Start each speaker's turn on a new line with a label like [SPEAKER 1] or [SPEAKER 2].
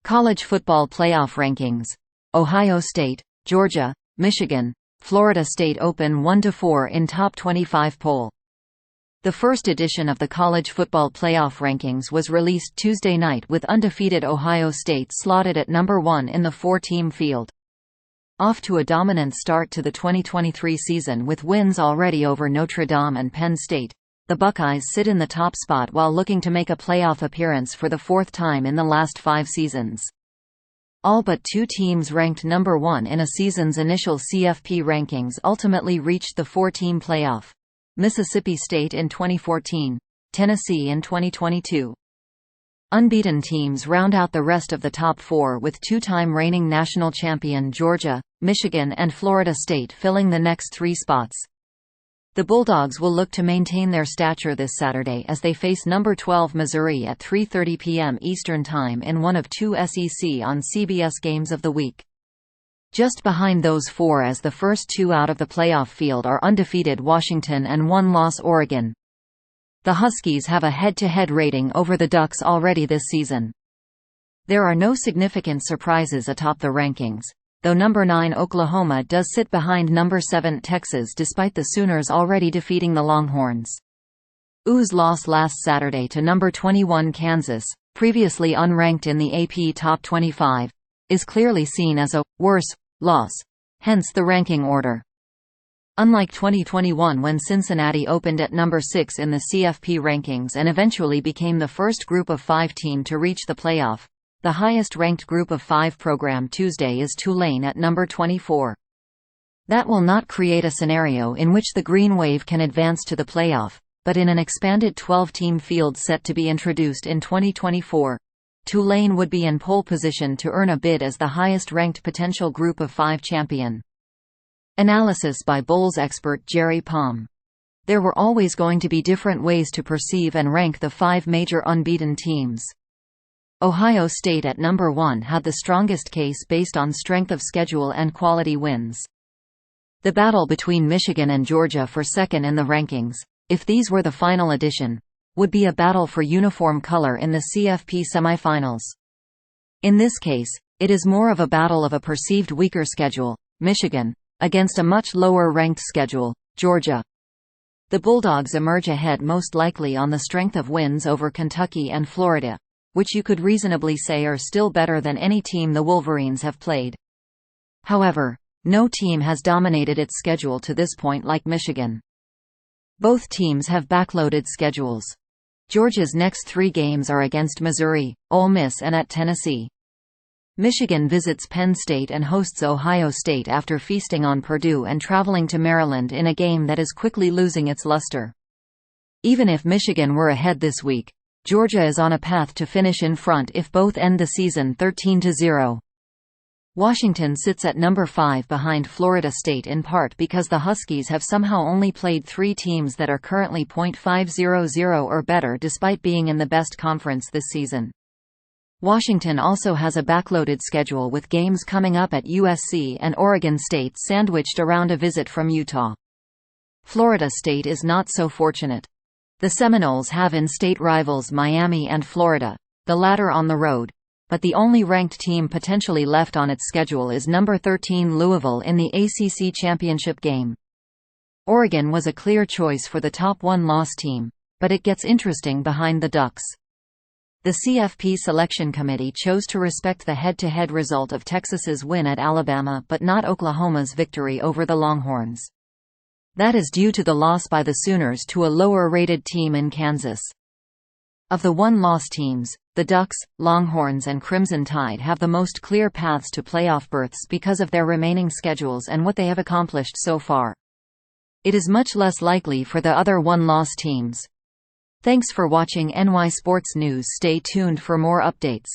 [SPEAKER 1] College football playoff rankings. Ohio State, Georgia, Michigan, Florida State open 1–4 in top 25 poll. The first edition of the college football playoff rankings was released Tuesday night with undefeated Ohio State slotted at number 1 in the 4-team field. Off to a dominant start to the 2023 season with wins already over Notre Dame and Penn State, the Buckeyes sit in the top spot while looking to make a playoff appearance for the 4th time in the last 5 seasons. All but 2 teams ranked number 1 in a season's initial CFP rankings ultimately reached the 4-team playoff. Mississippi State in 2014, Tennessee in 2022. Unbeaten teams round out the rest of the top 4 with 2-time reigning national champion Georgia, Michigan and Florida State filling the next 3 spots. The Bulldogs will look to maintain their stature this Saturday as they face number 12 Missouri at 3:30 p.m. Eastern Time in one of 2 SEC on CBS Games of the week. Just behind those 4 as the first 2 out of the playoff field are undefeated Washington and 1-loss Oregon. The Huskies have a head-to-head rating over the Ducks already this season. There are no significant surprises atop the rankings, though number 9 Oklahoma does sit behind number 7 Texas despite the Sooners already defeating the Longhorns. U's loss last Saturday to number 21 Kansas, previously unranked in the AP Top 25, is clearly seen as a worse loss, hence the ranking order. Unlike 2021 when Cincinnati opened at number 6 in the CFP rankings and eventually became the first Group of 5 team to reach the playoff, the highest-ranked Group of 5 program Tuesday is Tulane at number 24. That will not create a scenario in which the Green Wave can advance to the playoff, but in an expanded 12-team field set to be introduced in 2024, Tulane would be in pole position to earn a bid as the highest-ranked potential Group of 5 champion. Analysis by Bowls expert Jerry Palm. There were always going to be different ways to perceive and rank the 5 major unbeaten teams. Ohio State at number 1 had the strongest case based on strength of schedule and quality wins. The battle between Michigan and Georgia for second in the rankings, if these were the final edition, would be a battle for uniform color in the CFP semifinals. In this case, it is more of a battle of a perceived weaker schedule, Michigan, against a much lower-ranked schedule, Georgia. The Bulldogs emerge ahead most likely on the strength of wins over Kentucky and Florida, which you could reasonably say are still better than any team the Wolverines have played. However, no team has dominated its schedule to this point like Michigan. Both teams have backloaded schedules. Georgia's next 3 games are against Missouri, Ole Miss and at Tennessee. Michigan visits Penn State and hosts Ohio State after feasting on Purdue and traveling to Maryland in a game that is quickly losing its luster. Even if Michigan were ahead this week, Georgia is on a path to finish in front if both end the season 13-0. Washington sits at number 5 behind Florida State in part because the Huskies have somehow only played 3 teams that are currently .500 or better despite being in the best conference this season. Washington also has a backloaded schedule with games coming up at USC and Oregon State sandwiched around a visit from Utah. Florida State is not so fortunate. The Seminoles have in-state rivals Miami and Florida, the latter on the road, but the only ranked team potentially left on its schedule is number 13 Louisville in the ACC championship game. Oregon was a clear choice for the top 1-loss team, but it gets interesting behind the Ducks. The CFP selection committee chose to respect the head-to-head result of Texas's win at Alabama but not Oklahoma's victory over the Longhorns. That is due to the loss by the Sooners to a lower-rated team in Kansas. Of the 1-loss teams, the Ducks, Longhorns and Crimson Tide have the most clear paths to playoff berths because of their remaining schedules and what they have accomplished so far. It is much less likely for the other 1-loss teams. Thanks for watching NY Sports News. Stay tuned for more updates.